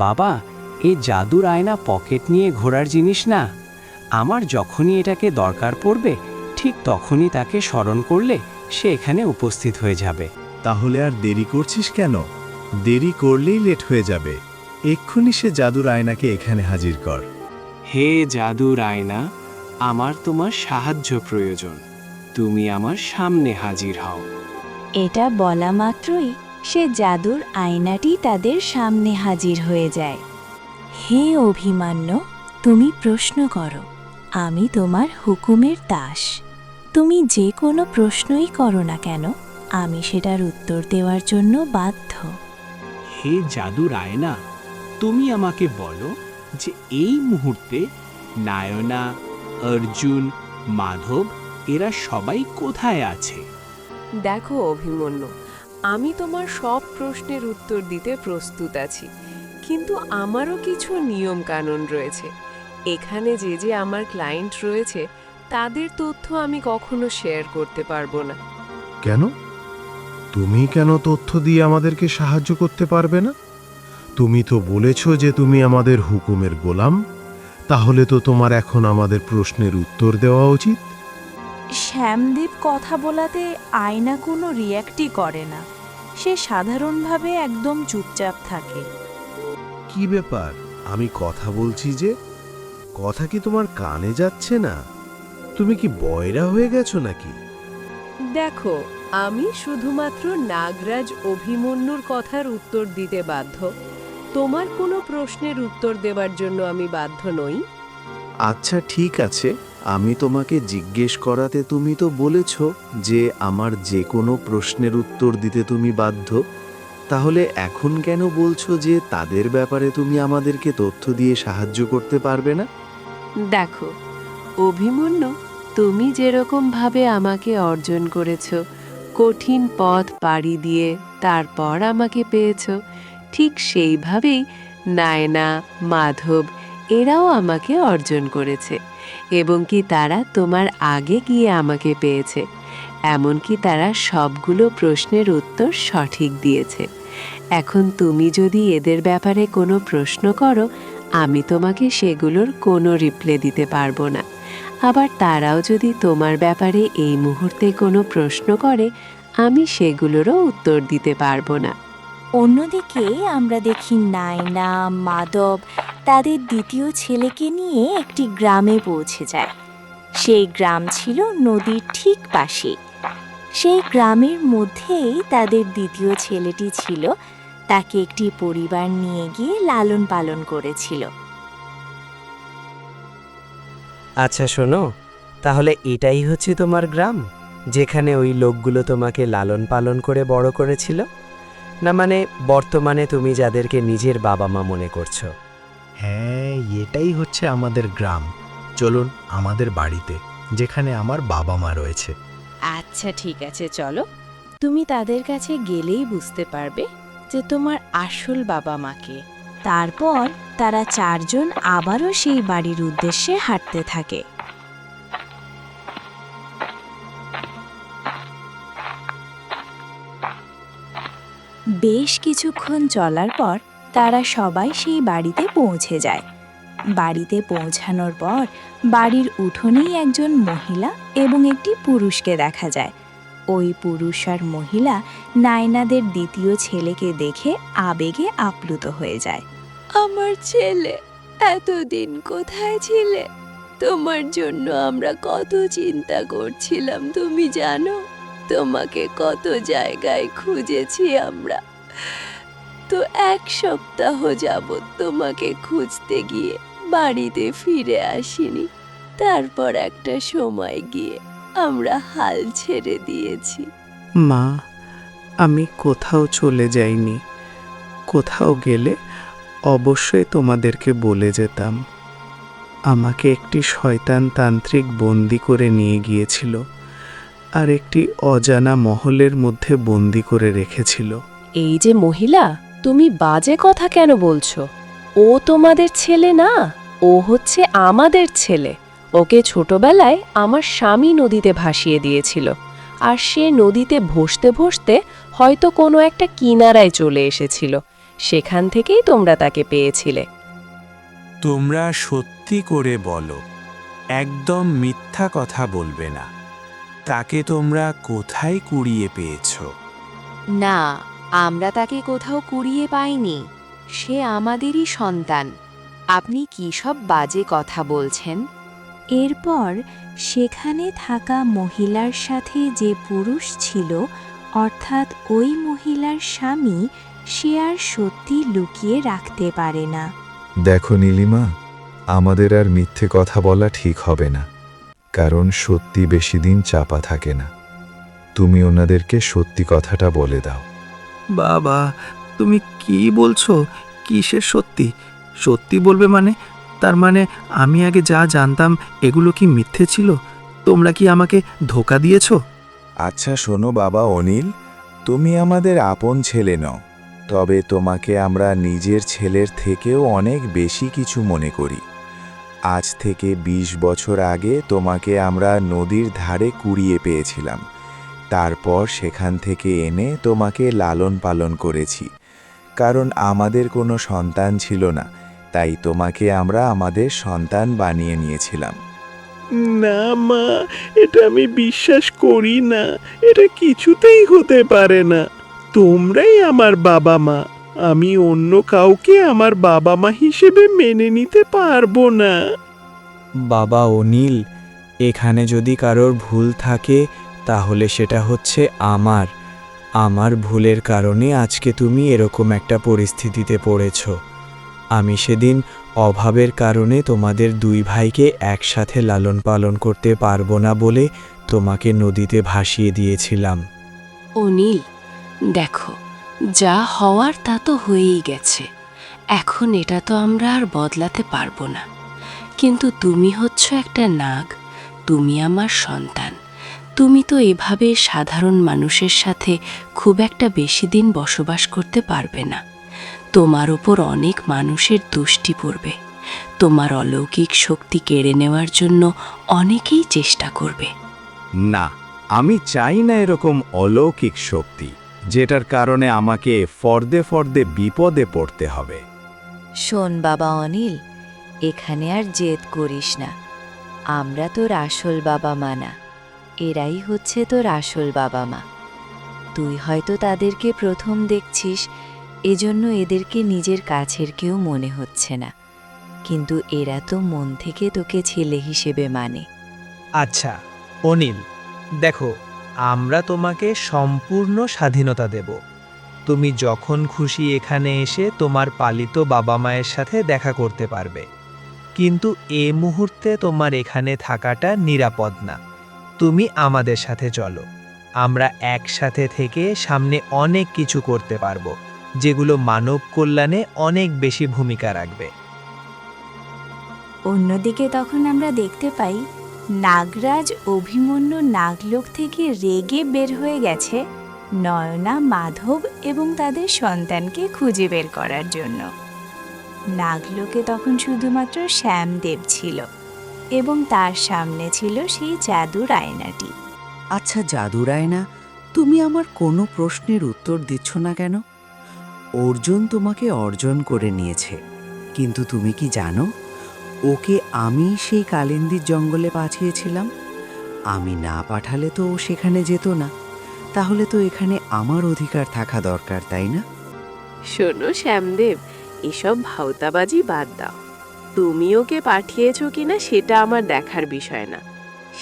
বাবা, এই জাদুর আয়না পকেট নিয়ে ঘোরার জিনিস না। আমার যখনই এটাকে দরকার পড়বে ঠিক তখনই তাকে স্মরণ করলে সে এখানে উপস্থিত হয়ে যাবে। তাহলে আর দেরি করছিস কেন? দেরি করলেই লেট হয়ে যাবে। এক্ষুনি সে জাদুর আয়নাকে এখানে হাজির কর। হে জাদুর আয়না, আমার তোমার সাহায্য প্রয়োজন। তুমি আমার সামনে হাজির হও। এটা বলা মাত্রই সে জাদুর আয়নাটি তাদের সামনে হাজির হয়ে যায়। হে অভিমান্যু, তুমি প্রশ্ন করো, আমি তোমার হুকুমের দাস। তুমি যে কোনো প্রশ্নই করো না কেন, আমি সেটার উত্তর দেওয়ার জন্য বাধ্য। হে জাদুর আয়না, তুমি আমাকে বলো যে এই মুহূর্তে নায়না, অর্জুন, মাধব এরা সবাই কোথায় আছে? দেখো অভিমন্যু, আমি তোমার সব প্রশ্নের উত্তর দিতে প্রস্তুত আছি, কিন্তু আমারও কিছু নিয়ম কানুন রয়েছে। এখানে যে যে আমার ক্লায়েন্ট রয়েছে তাদের তথ্য আমি কখনো শেয়ার করতে পারবো না। কেন? তুমি কেন তথ্য দিয়ে আমাদেরকে সাহায্য করতে পারবে না? তুমি তো বলেছ যে তুমি আমাদের হুকুমের গোলাম। তাহলে তো তোমার এখন আমাদের প্রশ্নের উত্তর দেওয়া উচিত। শ্যামদীপ কথা বলাতে আয়না কোনো রিয়্যাক্টই করে না। সে সাধারণভাবে একদম চুপচাপ থাকে। কি ব্যাপার? আমি কথা বলছি যে, কথা কি তোমার কানে যাচ্ছে না? তুমি কি বয়রা হয়ে গেছো নাকি? দেখো, আমি শুধুমাত্র নাগরাজ অভিমন্যুর কথার উত্তর দিতে বাধ্য। তোমার কোনো প্রশ্নের উত্তর দেওয়ার জন্য আমি বাধ্য নই। আচ্ছা ঠিক আছে, আমি তোমাকে জিজ্ঞেস করাতে তুমি তো বলেছ যে আমার যে কোনো প্রশ্নের উত্তর দিতে তুমি বাধ্য। তাহলে এখন কেন বলছো যে তাদের ব্যাপারে তুমি আমাদেরকে তথ্য দিয়ে সাহায্য করতে পারবে না? দেখো অভিমন্যু, তুমি যেরকমভাবে আমাকে অর্জন করেছ, কঠিন পথ পাড়ি দিয়ে তারপর আমাকে পেয়েছ, ঠিক সেইভাবেই নায়না, মাধব এরাও আমাকে অর্জন করেছে, এবং কি তারা তোমার আগে গিয়ে আমাকে পেয়েছে। এমনকি তারা সবগুলো প্রশ্নের উত্তর সঠিক দিয়েছে। এখন তুমি যদি এদের ব্যাপারে কোনো প্রশ্ন করো, আমি তোমাকে সেগুলোর কোনো রিপ্লাই দিতে পারবো না। আবার তারাও যদি তোমার ব্যাপারে এই মুহূর্তে কোনো প্রশ্ন করে, আমি সেগুলোরও উত্তর দিতে পারবো না। অন্যদিকে আমরা দেখি নায়না, মাধব তাদের দ্বিতীয় ছেলেকে নিয়ে একটি গ্রামে পৌঁছে যায়। সেই গ্রাম ছিল নদীর ঠিক পাশে। সেই গ্রামের মধ্যেই তাদের দ্বিতীয় ছেলেটি ছিল। তাকে একটি পরিবার নিয়ে গিয়ে লালন পালন করেছিল। আচ্ছা শোনো, তাহলে এটাই হচ্ছে তোমার গ্রাম, যেখানে ওই লোকগুলো তোমাকে লালন পালন করে বড় করেছিল? না মানে বর্তমানে তুমি যাদেরকে নিজের বাবা মা মনে করছো? হ্যাঁ, এটাই হচ্ছে আমাদের গ্রাম। চলুন আমাদের বাড়িতে, যেখানে আমার বাবা মা রয়েছে। আচ্ছা ঠিক আছে, চলো। তুমি তাদের কাছে গেলেই বুঝতে পারবে যে তোমার আসল বাবা মাকে। তারপর তারা চারজন আবারও সেই বাড়ির উদ্দেশ্যে হাঁটতে থাকে। বেশ কিছুক্ষণ চলার পর তারা সবাই সেই বাড়িতে পৌঁছে যায়। বাড়িতে পৌঁছানোর পর বাড়ির উঠোনেই একজন মহিলা এবং একটি পুরুষকে দেখা যায়। ওই পুরুষ আর মহিলা নায়নাদের দ্বিতীয় ছেলেকে দেখে আবেগে আপ্লুত হয়ে যায়। আমার ছেলে, এতদিন কোথায় ছিলে? তোমার জন্য আমরা কত চিন্তা করছিলাম তুমি জানো? তোমাকে কত জায়গায় খুঁজেছি আমরা। তো 1 সপ্তাহ যাবৎ তোমাকে খুঁজতে গিয়ে বাড়িতে ফিরে আসিনি। তারপর একটা সময় গিয়ে আমরা হাল ছেড়ে দিয়েছি। মা, আমি কোথাও চলে যাইনি। কোথাও গেলে অবশ্যই তোমাদেরকে বলে যেতাম। আমাকে একটি শয়তান তান্ত্রিক বন্দি করে নিয়ে গিয়েছিল আর একটি অজানা মহলের মধ্যে বন্দি করে রেখেছিল। এই যে মহিলা, তুমি বাজে কথা কেন বলছো? ও তোমাদের ছেলে না, ও হচ্ছে আমাদের ছেলে। ওকে ছোটবেলায় আমার স্বামী নদীতে ভাসিয়ে দিয়েছিল, আর সে নদীতে ভাসতে ভাসতে হয়তো কোনো একটা কিনারায় চলে এসেছিল। সেখান থেকেই তোমরা তাকে পেয়েছিলে। তোমরা সত্যি করে বলো, একদম মিথ্যা কথা বলবে না। তাকে তোমরা কোথায় কুড়িয়ে পেয়েছো? না, আমরা তাকে কোথাও কুড়িয়ে পাইনি। সে আমাদেরই সন্তান। আপনি কি সব বাজে কথা বলছেন? এরপর সেখানে থাকা মহিলার সাথে যে পুরুষ ছিল, অর্থাৎ ওই মহিলার স্বামী, সে আর সত্যি লুকিয়ে রাখতে পারে না। দেখো নীলিমা, আমাদের আর মিথ্যে কথা বলা ঠিক হবে না, কারণ সত্যি বেশি দিন চাপা থাকে না। তুমি ওনাদেরকে সত্যি কথাটা বলে দাও। বাবা, তুমি কি বলছো? কিসের সত্যি? সত্যি বলবে মানে? তার মানে আমি আগে যা জানতাম এগুলো কি মিথ্যে ছিল? তোমরা কি আমাকে ধোঁকা দিয়েছো? আচ্ছা শোনো বাবা অনিল, তুমি আমাদের আপন ছেলে নও, তবে তোমাকে আমরা নিজের ছেলের থেকেও অনেক বেশি কিছু মনে করি। আজ থেকে ২০ বছর আগে তোমাকে আমরা নদীর ধারে কুড়িয়ে পেয়েছিলাম। তারপর সেখান থেকে এনে তোমাকে লালন পালন করেছি। কারণ আমাদের কোনো সন্তান ছিল না, তাই তোমাকে আমরা আমাদের সন্তান বানিয়ে নিয়েছিলাম। না মা, এটা আমি বিশ্বাস করি না। এটা কিছুতেই হতে পারে না। তোমরাই আমার বাবা মা। আমি অন্য কাউকে আমার বাবা মা হিসেবে মেনে নিতে পারবো না। বাবা অনিল, এখানে যদি কারোর ভুল থাকে তাহলে সেটা হচ্ছে আমার ভুলের কারণে আজকে তুমি এরকম একটা পরিস্থিতিতে পড়েছ। আমি সেদিন অভাবের কারণে তোমাদের দুই ভাইকে একসাথে লালন পালন করতে পারবো না বলে তোমাকে নদীতে ভাসিয়ে দিয়েছিলাম। অনিল, দেখো, যা হওয়ার তা তো হয়েই গেছে। এখন এটা তো আমরা আর বদলাতে পারবো না। কিন্তু তুমি হচ্ছ একটা নাগ, তুমি আমার সন্তান। তুমি তো এভাবে সাধারণ মানুষের সাথে খুব একটা বেশি দিন বসবাস করতে পারবে না। তোমার ওপর অনেক মানুষের দৃষ্টি পড়বে। তোমার অলৌকিক শক্তি কেড়ে নেওয়ার জন্য অনেকেই চেষ্টা করবে। না, আমি চাই না এরকম অলৌকিক শক্তি, যেটার কারণে আমাকে ফর্দে ফর্দে বিপদে পড়তে হবে। শোন বাবা অনিল, এখানে আর জেদ করিস না। আমরা তোর আসল বাবা মা না, এরাই হচ্ছে তোর আসল বাবা মা। তুই হয়তো তাদেরকে প্রথম দেখছিস, এজন্য এদেরকে নিজের কাছের কেউ মনে হচ্ছে না, কিন্তু এরা তো মন থেকে তোকে ছেলে হিসেবে মানে। আচ্ছা অনিল, দেখো, আমরা তোমাকে সম্পূর্ণ স্বাধীনতা দেব। তুমি যখন খুশি এখানে এসে তোমার পালিত বাবা মায়ের সাথে দেখা করতে পারবে। কিন্তু এ মুহূর্তে তোমার এখানে থাকাটা নিরাপদ না। তুমি আমাদের সাথে চলো। আমরা একসাথে থেকে সামনে অনেক কিছু করতে পারবো, যেগুলো মানব কল্যাণে অনেক বেশি ভূমিকা রাখবে। অন্যদিকে তখন আমরা দেখতে পাই নাগরাজ অভিমন্যু নাগলোক থেকে রেগে বের হয়ে গেছে নয়না, মাধব এবং তাদের সন্তানকে খুঁজে বের করার জন্য। নাগলোকে তখন শুধুমাত্র শ্যামদেব ছিল এবং তার সামনে ছিল সেই জাদুর আয়নাটি। আচ্ছা জাদুর আয়না, তুমি আমার কোনো প্রশ্নের উত্তর দিচ্ছ না কেন? অর্জুন তোমাকে অর্জন করে নিয়েছে, কিন্তু তুমি কি জানো ওকে আমি সেই কালিন্দির জঙ্গলে পাঠিয়েছিলাম? আমি না পাঠালে তো ও সেখানে যেত না। তাহলে তো এখানে আমার অধিকার থাকা দরকার, তাই না? শোনো শ্যামদেব, এসব ভাওতাবাজি বাদ দাও। তুমি ওকে পাঠিয়েছো কিনা সেটা আমার দেখার বিষয় না।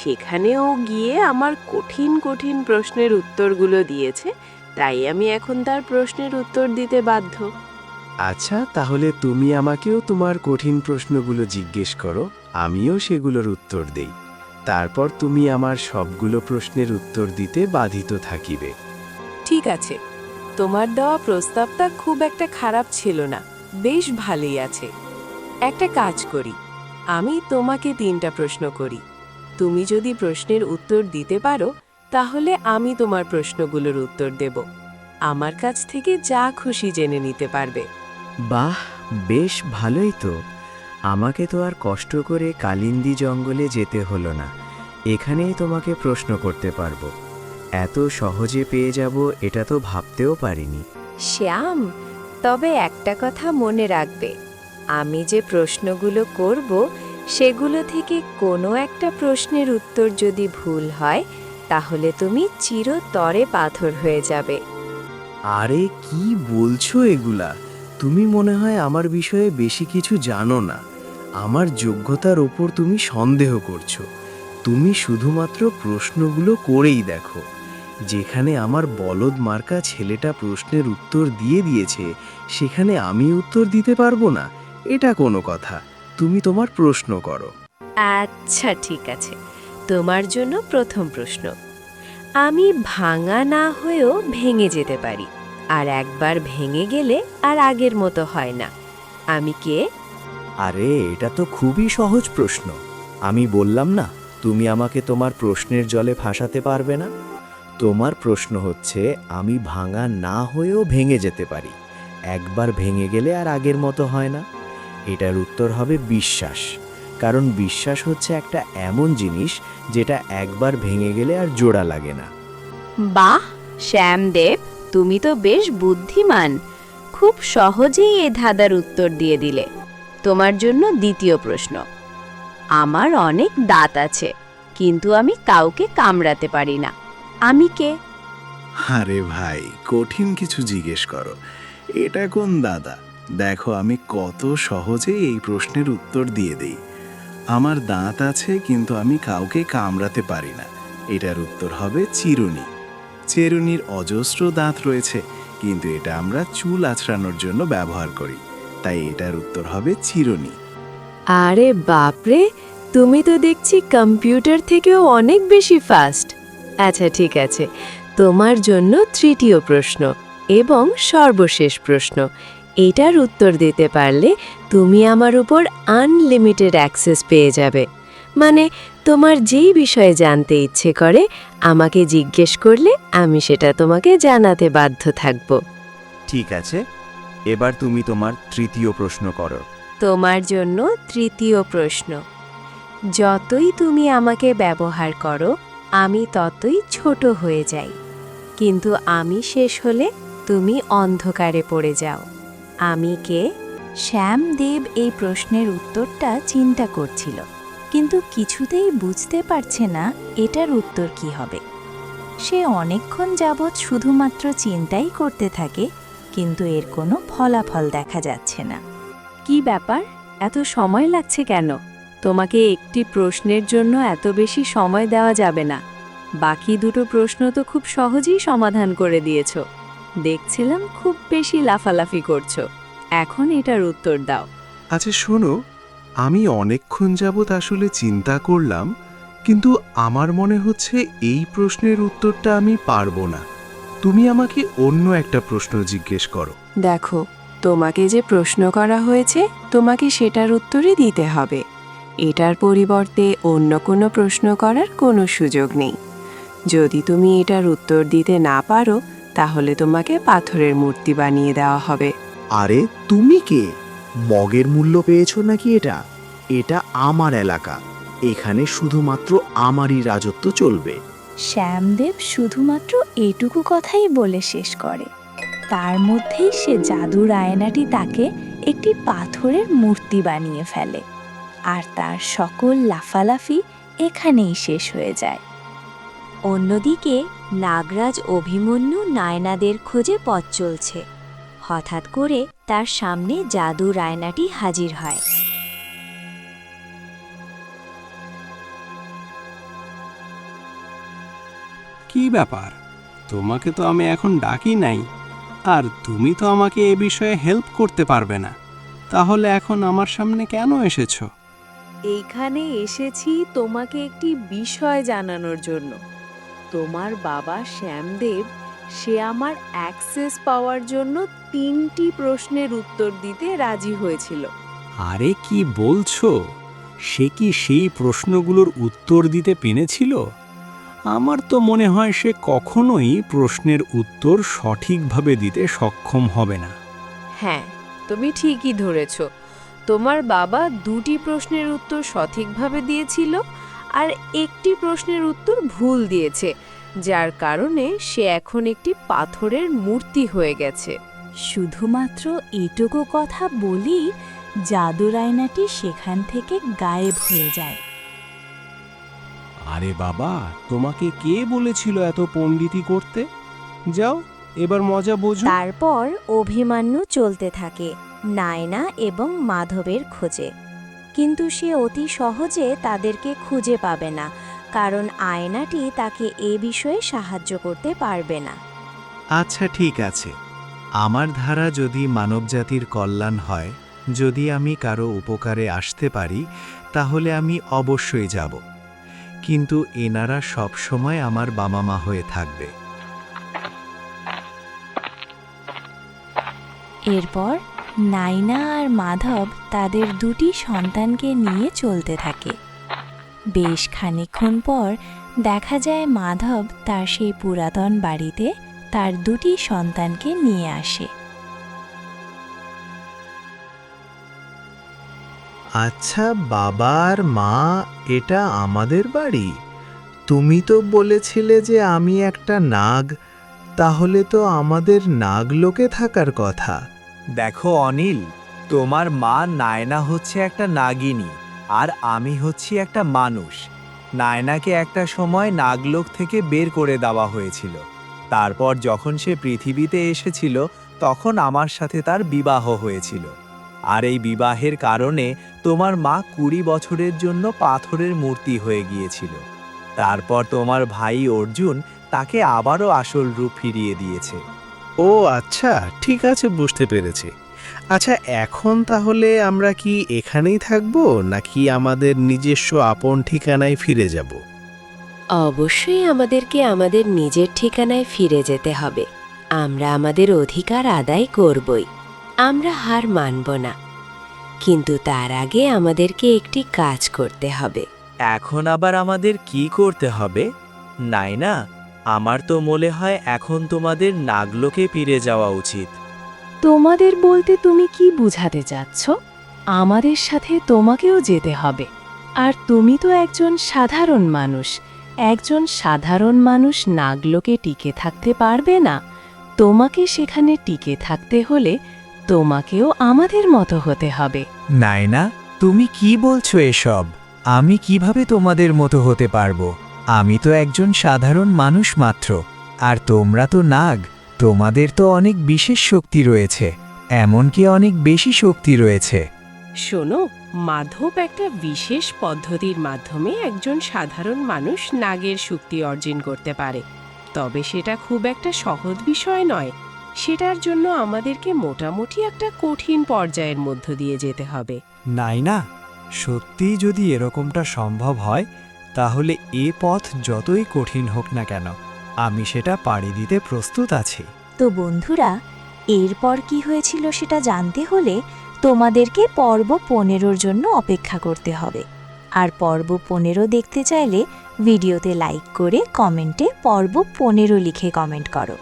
সেখানে ও গিয়ে আমার কঠিন কঠিন প্রশ্নের উত্তরগুলো দিয়েছে, তাই আমি এখন তার প্রশ্নের উত্তর দিতে বাধ্য। আচ্ছা, তাহলে তুমি আমাকেও তোমার কঠিন প্রশ্নগুলো জিজ্ঞেস করো, আমিও সেগুলোর উত্তর দেই। তারপর তুমি আমার সবগুলো প্রশ্নের উত্তর দিতে বাধিত থাকিবে। ঠিক আছে, তোমার দেওয়া প্রস্তাবটা খুব একটা খারাপ ছিল না, বেশ ভালোই আছে। একটা কাজ করি, আমি তোমাকে 3টা প্রশ্ন করি। তুমি যদি প্রশ্নের উত্তর দিতে পারো, তাহলে আমি তোমার প্রশ্নগুলোর উত্তর দেব। আমার কাছ থেকে যা খুশি জেনে নিতে পারবে। বাহ, বেশ ভালোই তো। আমাকে তো আর কষ্ট করে কালিন্দী জঙ্গলে যেতে হলো না, এখানেই তোমাকে প্রশ্ন করতে পারবো। এত সহজে পেয়ে যাব এটা তো ভাবতেও পারিনি। শ্যাম, তবে একটা কথা মনে রাখবে, আমি যে প্রশ্নগুলো করব সেগুলো থেকে কোনো একটা প্রশ্নের উত্তর যদি ভুল হয় তাহলে তুমি চিরতরে পাথর হয়ে যাবে। আরে কি বলছো এগুলা? তুমি মনে হয় আমার বিষয়ে বেশি কিছু জানো না। আমার যোগ্যতার ওপর তুমি সন্দেহ করছো। তুমি শুধুমাত্র প্রশ্নগুলো করেই দেখো। যেখানে আমার বলদ মার্কা ছেলেটা প্রশ্নের উত্তর দিয়ে দিয়েছে, সেখানে আমি উত্তর দিতে পারবো না? এটা কোনো কথা? তুমি তোমার প্রশ্ন করো। আচ্ছা ঠিক আছে, তোমার জন্য প্রথম প্রশ্ন। আমি ভাঙা না হয়েও ভেঙে যেতে পারি, আর একবার ভেঙে গেলে আর আগের মতো হয় না। আমি কে? আরে এটা তো খুবই সহজ প্রশ্ন। আমি বললাম না, তুমি আমাকে তোমার প্রশ্নের জলে ফাঁসাতে পারবে না। তোমার প্রশ্ন হচ্ছে আমি ভাঙা না হয়েও ভেঙে যেতে পারি, একবার ভেঙে গেলে আর আগের মতো হয় না। এটার উত্তর হবে বিশ্বাস। কারণ বিশ্বাস হচ্ছে একটা এমন জিনিস যেটা একবার ভেঙে গেলে আর জোড়া লাগে না। বাহ শ্যামদেব, তুমি তো বেশ বুদ্ধিমান। খুব সহজেই এ ধাঁধার উত্তর দিয়ে দিলে। তোমার জন্য দ্বিতীয় প্রশ্ন। আমার অনেক দাঁত আছে, কিন্তু আমি কাউকে কামড়াতে পারি না। আমি কে? আরে ভাই, কঠিন কিছু জিজ্ঞেস করো। এটা কোন দাদা? দেখো আমি কত সহজে এই প্রশ্নের উত্তর দিয়ে দেই। আমার দাঁত আছে কিন্তু আমি কাউকে কামড়াতে পারি না। এটার উত্তর হবে চিরুনি। চিরুনির অজস্র দাঁত রয়েছে, কিন্তু এটা আমরা চুল আঁচড়ানোর জন্য ব্যবহার করি, তাই এটার উত্তর হবে চিরুনি। আরে বাপরে, তুমি তো দেখছি কম্পিউটার থেকেও অনেক বেশি ফাস্ট। আচ্ছা ঠিক আছে, তোমার জন্য তৃতীয় প্রশ্ন এবং সর্বশেষ প্রশ্ন। এটার উত্তর দিতে পারলে তুমি আমার উপর আনলিমিটেড অ্যাক্সেস পেয়ে যাবে। মানে তোমার যেই বিষয়ে জানতে ইচ্ছে করে আমাকে জিজ্ঞেস করলে আমি সেটা তোমাকে জানাতে বাধ্য থাকব। ঠিক আছে, এবার তুমি তোমার তৃতীয় প্রশ্ন করো। তোমার জন্য তৃতীয় প্রশ্ন। যতই তুমি আমাকে ব্যবহার করো আমি ততই ছোট হয়ে যাই, কিন্তু আমি শেষ হলে তুমি অন্ধকারে পড়ে যাও। আমি কে? শ্যামদেব এই প্রশ্নের উত্তরটা চিন্তা করছিল, কিন্তু কিছুতেই বুঝতে পারছে না এটার উত্তর কি হবে। সে অনেকক্ষণ যাবৎ শুধুমাত্র চিন্তাই করতে থাকে, কিন্তু এর কোনো ফলাফল দেখা যাচ্ছে না। কি ব্যাপার, এত সময় লাগছে কেন? তোমাকে একটি প্রশ্নের জন্য এত বেশি সময় দেওয়া যাবে না। বাকি দুটো প্রশ্ন তো খুব সহজেই সমাধান করে দিয়েছো। দেখছিলাম খুব বেশি লাফালাফি করছো। এখন এটার উত্তর দাও। আচ্ছা শোনো, আমি অনেকক্ষণ যাবৎ আসলে চিন্তা করলাম, কিন্তু আমার মনে হচ্ছে এই প্রশ্নের উত্তরটা আমি পারবো না। তুমি আমাকে অন্য একটা প্রশ্ন জিজ্ঞেস করো। দেখো, তোমাকে যে প্রশ্ন করা হয়েছে তোমাকে সেটার উত্তরই দিতে হবে। এটার পরিবর্তে অন্য কোনো প্রশ্ন করার কোনো সুযোগ নেই। যদি তুমি এটার উত্তর দিতে না পারো তাহলে তোমাকে পাথরের মূর্তি বানিয়ে দেওয়া হবে। আরে তুমি কে? মগের মূল্য পেয়েছো নাকি? এটা আমার এলাকা, এখানে শুধুমাত্র আমারই রাজত্ব চলবে। শ্যামদেব শুধুমাত্র এটুকু কথাই বলে শেষ করে। তার মধ্যেই সে জাদুর আয়নাটি তাকে একটি পাথরের মূর্তি বানিয়ে ফেলে, আর তার সকল লাফালাফি এখানেই শেষ হয়ে যায়। অন্যদিকে নাগরাজ অভিমন্যু নায়নাদের খোঁজে পথ চলছে। হঠাৎ করে তার সামনে জাদুর আয়নাটি হাজির হয়। কি ব্যাপার, তোমাকে তো আমি এখন ডাকি নাই, আর তুমি তো আমাকে এ বিষয়ে হেল্প করতে পারবে না। তাহলে এখন আমার সামনে কেন এসেছো? এইখানে এসেছি তোমাকে একটি বিষয় জানানোর জন্য। তোমার বাবা শ্যামদেব, সে আমার অ্যাক্সেস পাওয়ার জন্য 3টি প্রশ্নের উত্তর দিতে রাজি হয়েছিল। আরে কি বলছো? সে কি সেই প্রশ্নগুলোর উত্তর দিতে পেরেছিল? আমার তো মনে হয় সে কখনোই প্রশ্নের উত্তর সঠিকভাবে দিতে সক্ষম হবে না। হ্যাঁ, তুমি ঠিকই ধরেছ। তোমার বাবা 2টি প্রশ্নের উত্তর সঠিকভাবে দিয়েছিল আর একটি প্রশ্নের উত্তর ভুল দিয়েছে, যার কারণে সে এখন একটি পাথরের মূর্তি হয়ে গেছে। শুধুমাত্র এটুকু কথা বলি জাদুর আয়নাটি সেখান থেকে গায়েব হয়ে যায়। আরে বাবা, তোমাকে কে বলেছিল এত পণ্ডিতি করতে? যাও, এবার মজা বোঝো। তারপর অভিমান্যু চলতে থাকে নায়না এবং মাধবের খোঁজে, কিন্তু সে অতি সহজে তাদেরকে খুঁজে পাবে না, কারণ আয়নাটি তাকে এ বিষয়ে সাহায্য করতে পারবে না। আচ্ছা ঠিক আছে, আমার ধারা যদি মানবজাতির কল্যাণ হয়, যদি আমি কারো উপকারে আসতে পারি, তাহলে আমি অবশ্যই যাব, কিন্তু এনারা সবসময় আমার বাবা মা হয়ে থাকবে। এরপর নায়না আর মাধব তাদের দুটি সন্তানকে নিয়ে চলতে থাকে। বেশ খানিকক্ষণ পর দেখা যায় মাধব তার সেই পুরাতন বাড়িতে তার দুটি সন্তানকে নিয়ে আসে। আচ্ছা বাবা আর মা, এটা আমাদের বাড়ি? তুমি তো বলেছিলে যে আমি একটা নাগ, তাহলে তো আমাদের নাগলোকে থাকার কথা। দেখো অনিল, তোমার মা নায়না হচ্ছে একটা নাগিনী, আর আমি হচ্ছি একটা মানুষ। নায়নাকে একটা সময় নাগলোক থেকে বের করে দেওয়া হয়েছিল। তারপর যখন সে পৃথিবীতে এসেছিল, তখন আমার সাথে তার বিবাহ হয়েছিল। আর এই বিবাহের কারণে তোমার মা 20 বছরের জন্য পাথরের মূর্তি হয়ে গিয়েছিল। তারপর তোমার ভাই অর্জুন তাকে আবারও আসল রূপ ফিরিয়ে দিয়েছে। ও আচ্ছা, ঠিক আছে, বুঝতে পেরেছি। আচ্ছা, এখন তাহলে আমরা কি এখানেই থাকবো, নাকি আমাদের নিজস্ব আপন ঠিকানায় ফিরে যাব? অবশ্যই আমাদেরকে আমাদের নিজের ঠিকানায় ফিরে যেতে হবে। আমরা আমাদের অধিকার আদায় করবই, আমরা হার মানব না। কিন্তু তার আগে আমাদেরকে একটি কাজ করতে হবে। এখন আবার আমাদের কি করতে হবে? নায়না, আমার তো মনে হয় এখন তোমাদের নাগলোকে ফিরে যাওয়া উচিত। তোমাদের বলতে তুমি কি বুঝাতে চাচ্ছ? আমাদের সাথে তোমাকেও যেতে হবে। আর তুমি তো একজন সাধারণ মানুষ। একজন সাধারণ মানুষ নাগলোকে টিকে থাকতে পারবে না। তোমাকে সেখানে টিকে থাকতে হলে তোমাকেও আমাদের মতো হতে হবে। নায়না, তুমি কি বলছো এসব? আমি কিভাবে তোমাদের মতো হতে পারবো? আমি তো একজন সাধারণ মানুষ মাত্র। আর তোমরা তো নাগ, তোমাদের তো অনেক বিশেষ শক্তি রয়েছে, এমনকি অনেক বেশি শক্তি রয়েছে। শোনো, মাধব একটা বিশেষ পদ্ধতির মাধ্যমে একজন সাধারণ মানুষ নাগের শক্তি অর্জন করতে পারে। তবে সেটা খুব একটা সহজ বিষয় নয়। সেটার জন্য আমাদেরকে মোটামুটি একটা কঠিন পর্যায়ের মধ্য দিয়ে যেতে হবে। নায়না, সত্যিই যদি এরকমটা সম্ভব হয়, তাহলে এ পথ যতই কঠিন হোক না কেন, আমি সেটা পাড়ি দিতে প্রস্তুত আছি। তো বন্ধুরা, এরপর কি হয়েছিল সেটা জানতে হলে তোমাদেরকে পর্ব 15 জন্য অপেক্ষা করতে হবে। আর পর্ব 15 দেখতে চাইলে ভিডিওতে লাইক করে কমেন্টে পর্ব 15 লিখে কমেন্ট করো।